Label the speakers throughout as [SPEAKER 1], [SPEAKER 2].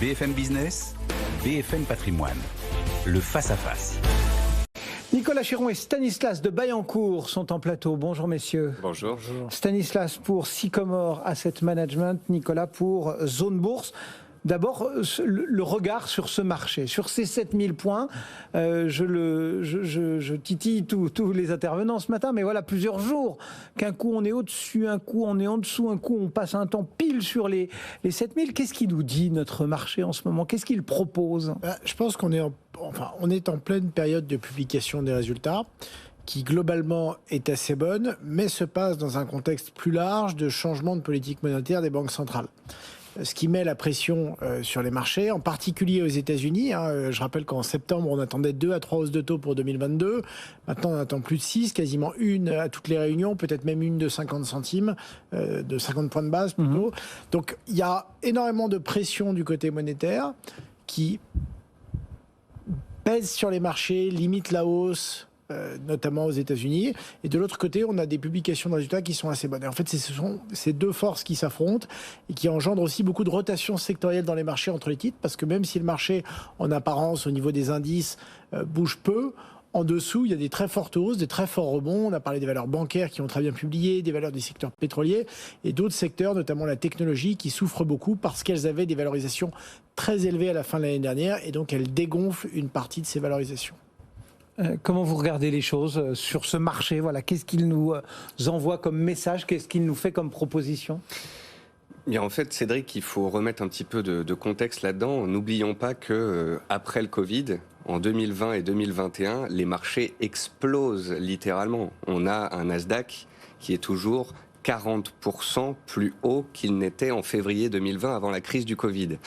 [SPEAKER 1] BFM Business, BFM Patrimoine, le face-à-face.
[SPEAKER 2] Nicolas Chéron et Stanislas de Baillencourt sont en plateau. Bonjour messieurs.
[SPEAKER 3] Bonjour.
[SPEAKER 2] Stanislas pour Sycomore Asset Management, Nicolas pour Zone Bourse. D'abord, le regard sur ce marché, sur ces 7000 points. Je titille tous les intervenants ce matin, mais voilà, plusieurs jours qu'un coup on est au-dessus, un coup on est en dessous, un coup on passe un temps pile sur les 7000. Qu'est-ce qu'il nous dit, notre marché en ce moment? Qu'est-ce qu'il propose?
[SPEAKER 4] Je pense qu'on est en pleine période de publication des résultats, qui globalement est assez bonne, mais se passe dans un contexte plus large de changement de politique monétaire des banques centrales. Ce qui met la pression sur les marchés, en particulier aux États-Unis. Je rappelle qu'en septembre, on attendait 2 à 3 hausses de taux pour 2022. Maintenant, on attend plus de 6, quasiment une à toutes les réunions, peut-être même une de 50 centimes, de 50 points de base plutôt. Donc, il y a énormément de pression du côté monétaire qui pèse sur les marchés, limite la hausse, notamment aux États-Unis. Et de l'autre côté, on a des publications de résultats qui sont assez bonnes. Et en fait, ce sont ces deux forces qui s'affrontent et qui engendrent aussi beaucoup de rotation sectorielle dans les marchés entre les titres, parce que même si le marché, en apparence, au niveau des indices, bouge peu, en dessous, il y a des très fortes hausses, des très forts rebonds. On a parlé des valeurs bancaires qui ont très bien publié, des valeurs du secteur pétrolier et d'autres secteurs, notamment la technologie, qui souffrent beaucoup parce qu'elles avaient des valorisations très élevées à la fin de l'année dernière et donc elles dégonflent une partie de ces valorisations.
[SPEAKER 2] Comment vous regardez les choses sur ce marché? Voilà, qu'est-ce qu'il nous envoie comme message? Qu'est-ce qu'il nous fait comme proposition?
[SPEAKER 3] Bien, en fait, Cédric, il faut remettre un petit peu de contexte là-dedans. N'oublions pas que après le Covid, en 2020 et 2021, les marchés explosent littéralement. On a un Nasdaq qui est toujours 40% plus haut qu'il n'était en février 2020 avant la crise du Covid.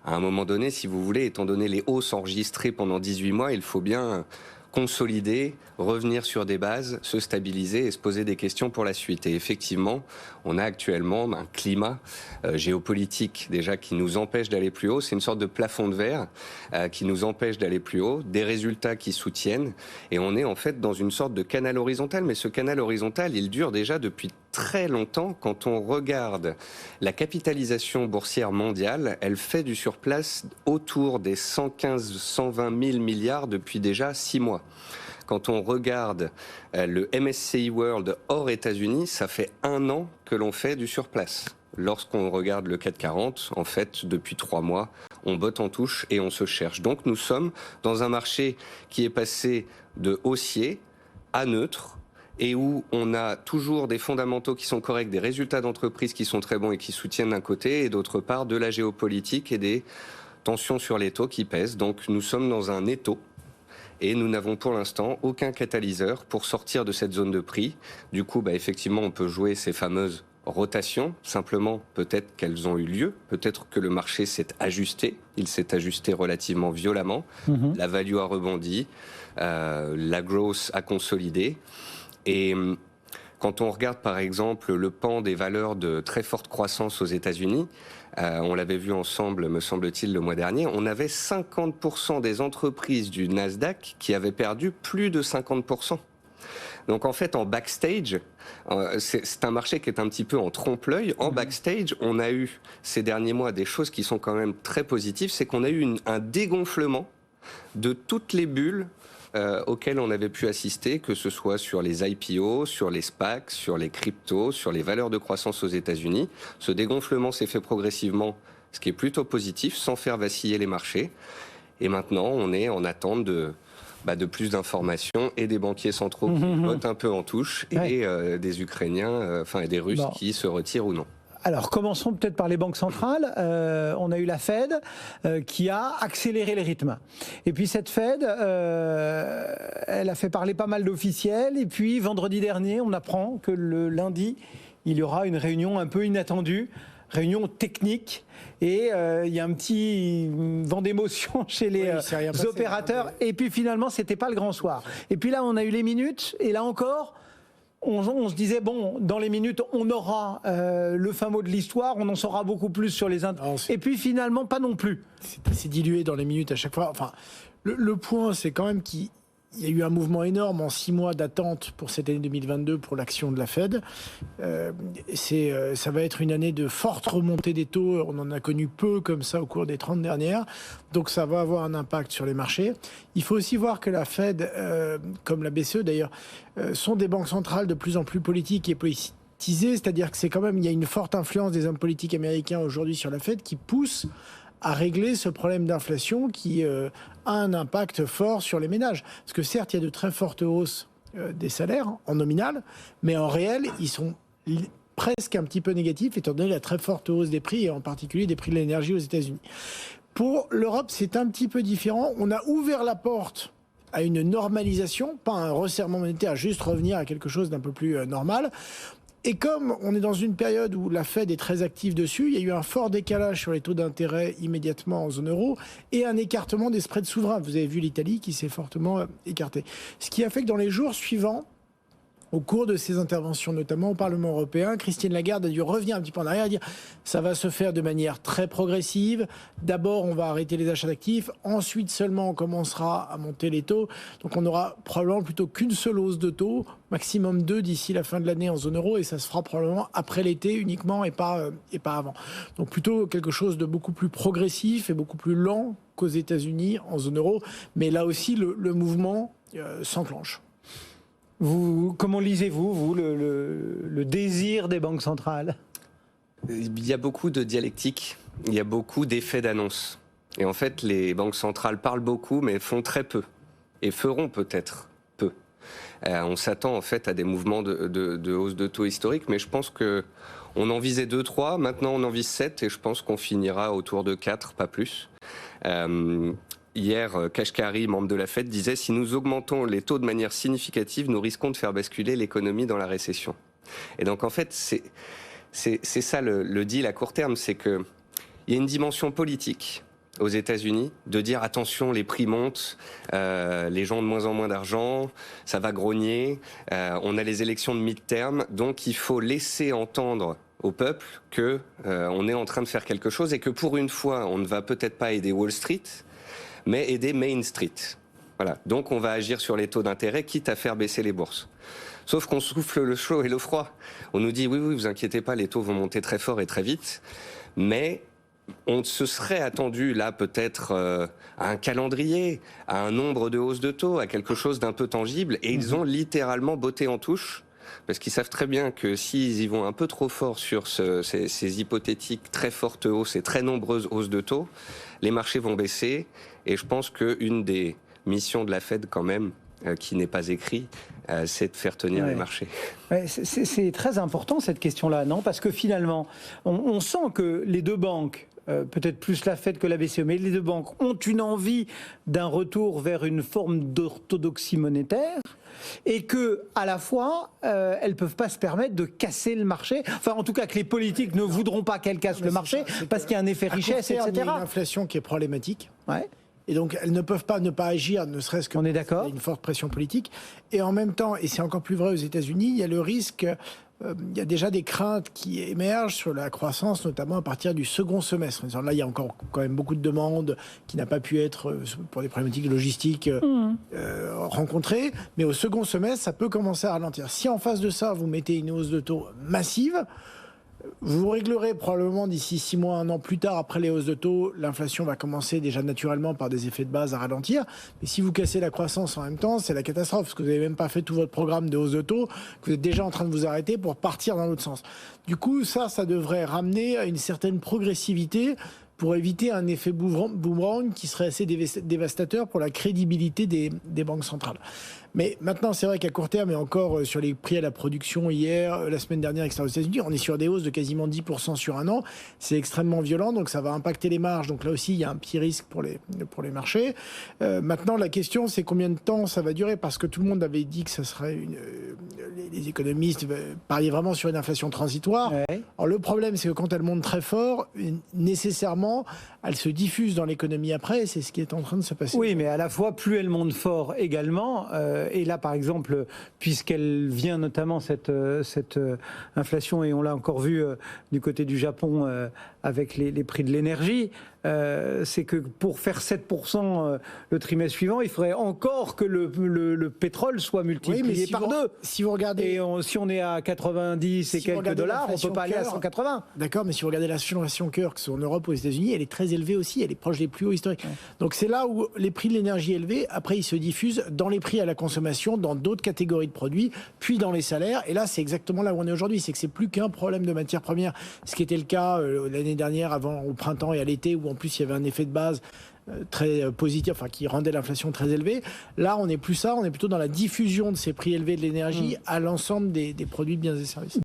[SPEAKER 3] À un moment donné, si vous voulez, étant donné les hausses enregistrées pendant 18 mois, il faut bien consolider, revenir sur des bases, se stabiliser et se poser des questions pour la suite. Et effectivement, on a actuellement un climat géopolitique déjà qui nous empêche d'aller plus haut. C'est une sorte de plafond de verre qui nous empêche d'aller plus haut, des résultats qui soutiennent. Et on est en fait dans une sorte de canal horizontal. Mais ce canal horizontal, il dure déjà depuis très longtemps. Quand on regarde la capitalisation boursière mondiale, elle fait du surplace autour des 115-120 000 milliards depuis déjà 6 mois. Quand on regarde le MSCI World hors États-Unis, ça fait 1 an que l'on fait du surplace. Lorsqu'on regarde le CAC 40, en fait, depuis 3 mois, on botte en touche et on se cherche. Donc nous sommes dans un marché qui est passé de haussier à neutre, et où on a toujours des fondamentaux qui sont corrects, des résultats d'entreprise qui sont très bons et qui soutiennent d'un côté, et d'autre part de la géopolitique et des tensions sur les taux qui pèsent. Donc nous sommes dans un étau et nous n'avons pour l'instant aucun catalyseur pour sortir de cette zone de prix. Du coup, effectivement, on peut jouer ces fameuses rotations. Simplement, peut-être qu'elles ont eu lieu, peut-être que le marché s'est ajusté. Il s'est ajusté relativement violemment. La value a rebondi, la growth a consolidé. Et quand on regarde par exemple le pan des valeurs de très forte croissance aux États-Unis, on l'avait vu ensemble, me semble-t-il, le mois dernier, on avait 50% des entreprises du Nasdaq qui avaient perdu plus de 50%. Donc en fait, en backstage, c'est un marché qui est un petit peu en trompe-l'œil. En backstage, on a eu ces derniers mois des choses qui sont quand même très positives. C'est qu'on a eu un dégonflement de toutes les bulles auxquels on avait pu assister, que ce soit sur les IPO, sur les SPAC, sur les cryptos, sur les valeurs de croissance aux États-Unis. Ce dégonflement s'est fait progressivement, ce qui est plutôt positif, sans faire vaciller les marchés. Et maintenant, on est en attente de plus d'informations et des banquiers centraux qui votent un peu en touche et des Ukrainiens, et des Russes qui se retirent ou non.
[SPEAKER 2] Alors, commençons peut-être par les banques centrales. On a eu la Fed qui a accéléré les rythmes. Et puis cette Fed, elle a fait parler pas mal d'officiels. Et puis vendredi dernier, on apprend que le lundi, il y aura une réunion un peu inattendue, réunion technique. Et il y a un petit vent d'émotion chez les opérateurs. Et puis finalement, c'était pas le grand soir. Et puis là, on a eu les minutes. Et là encore, on se disait, bon, dans les minutes, on aura le fin mot de l'histoire, on en saura beaucoup plus sur les... Et puis finalement, pas non plus.
[SPEAKER 4] C'est assez dilué dans les minutes à chaque fois. Enfin, le point, c'est quand même qu'il il y a eu un mouvement énorme en 6 mois d'attente pour cette année 2022 pour l'action de la Fed. Ça va être une année de forte remontée des taux. On en a connu peu comme ça au cours des 30 dernières. Donc ça va avoir un impact sur les marchés. Il faut aussi voir que la Fed, comme la BCE d'ailleurs, sont des banques centrales de plus en plus politiques et politisées. C'est-à-dire que c'est quand même, il y a une forte influence des hommes politiques américains aujourd'hui sur la Fed qui pousse à régler ce problème d'inflation qui a un impact fort sur les ménages. Parce que certes, il y a de très fortes hausses des salaires en nominal, mais en réel, ils sont presque un petit peu négatifs, étant donné la très forte hausse des prix, et en particulier des prix de l'énergie aux États-Unis. Pour l'Europe, c'est un petit peu différent. On a ouvert la porte à une normalisation, pas un resserrement monétaire, juste revenir à quelque chose d'un peu plus normal. Et comme on est dans une période où la Fed est très active dessus, il y a eu un fort décalage sur les taux d'intérêt immédiatement en zone euro et un écartement des spreads souverains. Vous avez vu l'Italie qui s'est fortement écartée. Ce qui a fait que dans les jours suivants, au cours de ces interventions, notamment au Parlement européen, Christine Lagarde a dû revenir un petit peu en arrière et dire ça va se faire de manière très progressive. D'abord, on va arrêter les achats d'actifs. Ensuite, seulement, on commencera à monter les taux. Donc, on aura probablement plutôt qu'une seule hausse de taux, maximum 2 d'ici la fin de l'année en zone euro. Et ça se fera probablement après l'été uniquement et pas avant. Donc, plutôt quelque chose de beaucoup plus progressif et beaucoup plus lent qu'aux États-Unis en zone euro. Mais là aussi, le mouvement s'enclenche.
[SPEAKER 2] Comment lisez-vous, vous, le désir des banques centrales ?
[SPEAKER 3] Il y a beaucoup de dialectique, il y a beaucoup d'effets d'annonce. Et en fait, les banques centrales parlent beaucoup, mais font très peu. Et feront peut-être peu. On s'attend en fait à des mouvements de hausse de taux historiques, mais je pense qu'on en visait 2-3, maintenant on en vise 7, et je pense qu'on finira autour de 4, pas plus. Hier, Kashkari, membre de la Fed, disait « Si nous augmentons les taux de manière significative, nous risquons de faire basculer l'économie dans la récession. » Et donc, en fait, c'est ça le deal à court terme, c'est qu'il y a une dimension politique aux États-Unis de dire « Attention, les prix montent, les gens ont de moins en moins d'argent, ça va grogner, on a les élections de mid-term, donc il faut laisser entendre au peuple qu'on est en train de faire quelque chose et que pour une fois, on ne va peut-être pas aider Wall Street, mais aider Main Street. Voilà. Donc on va agir sur les taux d'intérêt, quitte à faire baisser les bourses. Sauf qu'on souffle le chaud et le froid. On nous dit oui, vous inquiétez pas, les taux vont monter très fort et très vite. Mais on se serait attendu là peut-être à un calendrier, à un nombre de hausses de taux, à quelque chose d'un peu tangible. Et ils ont littéralement botté en touche. Parce qu'ils savent très bien que s'ils y vont un peu trop fort sur ces hypothétiques très fortes hausses et très nombreuses hausses de taux, les marchés vont baisser. Et je pense qu'une des missions de la Fed, quand même, qui n'est pas écrite, c'est de faire tenir les marchés.
[SPEAKER 2] Ouais, c'est très important cette question-là, non ? Parce que finalement, on sent que les deux banques, peut-être plus la Fed que la BCE, mais les deux banques ont une envie d'un retour vers une forme d'orthodoxie monétaire. Et que, à la fois, elles peuvent pas se permettre de casser le marché. Enfin, en tout cas, que les politiques ne voudront pas qu'elles cassent le marché parce qu'il y a un effet richesse, etc.
[SPEAKER 4] Il y a une inflation qui est problématique.
[SPEAKER 2] Ouais.
[SPEAKER 4] Et donc, elles ne peuvent pas ne pas agir, ne serait-ce que.
[SPEAKER 2] On est d'accord.
[SPEAKER 4] Il y a une forte pression politique. Et en même temps, et c'est encore plus vrai aux États-Unis, il y a le risque. Il y a déjà des craintes qui émergent sur la croissance, notamment à partir du second semestre. Là, il y a encore quand même beaucoup de demandes qui n'ont pas pu être, pour des problématiques logistiques, rencontrées. Mais au second semestre, ça peut commencer à ralentir. Si en face de ça, vous mettez une hausse de taux massive, vous réglerez probablement d'ici 6 mois, 1 an plus tard, après les hausses de taux, l'inflation va commencer déjà naturellement par des effets de base à ralentir. Mais si vous cassez la croissance en même temps, c'est la catastrophe, parce que vous n'avez même pas fait tout votre programme de hausse de taux, que vous êtes déjà en train de vous arrêter pour partir dans l'autre sens. Du coup, ça devrait ramener à une certaine progressivité pour éviter un effet boomerang qui serait assez dévastateur pour la crédibilité des banques centrales. Mais maintenant, c'est vrai qu'à court terme, et encore sur les prix à la production hier, la semaine dernière, etc. aux États-Unis, on est sur des hausses de quasiment 10% sur un an. C'est extrêmement violent, donc ça va impacter les marges. Donc là aussi, il y a un petit risque pour les marchés. Maintenant, la question, c'est combien de temps ça va durer, parce que tout le monde avait dit que ça serait les économistes pariaient vraiment sur une inflation transitoire. Ouais. Alors le problème, c'est que quand elle monte très fort, nécessairement, elle se diffuse dans l'économie après, et c'est ce qui est en train de se passer.
[SPEAKER 2] Oui, mais à la fois, plus elle monte fort également, et là, par exemple, puisqu'elle vient notamment cette inflation, et on l'a encore vu du côté du Japon avec les prix de l'énergie, c'est que pour faire 7% le trimestre suivant, il faudrait encore que le pétrole soit multiplié par 2.
[SPEAKER 4] Si vous regardez...
[SPEAKER 2] Et si on est à 90 et quelques dollars, on ne peut pas aller à 180.
[SPEAKER 4] D'accord, mais si vous regardez l'inflation cœur, que ce soit en Europe ou aux États-Unis, elle est très élevée aussi, elle est proche des plus hauts historiques. Ouais. Donc c'est là où les prix de l'énergie élevés, après ils se diffusent dans les prix à la consommation, dans d'autres catégories de produits, puis dans les salaires. Et là, c'est exactement là où on est aujourd'hui, c'est que c'est plus qu'un problème de matières premières, ce qui était le cas l'année dernière, avant au printemps et à l'été, où en plus il y avait un effet de base très positif, enfin qui rendait l'inflation très élevée. Là, on n'est plus ça, on est plutôt dans la diffusion de ces prix élevés de l'énergie à l'ensemble des produits de biens et services.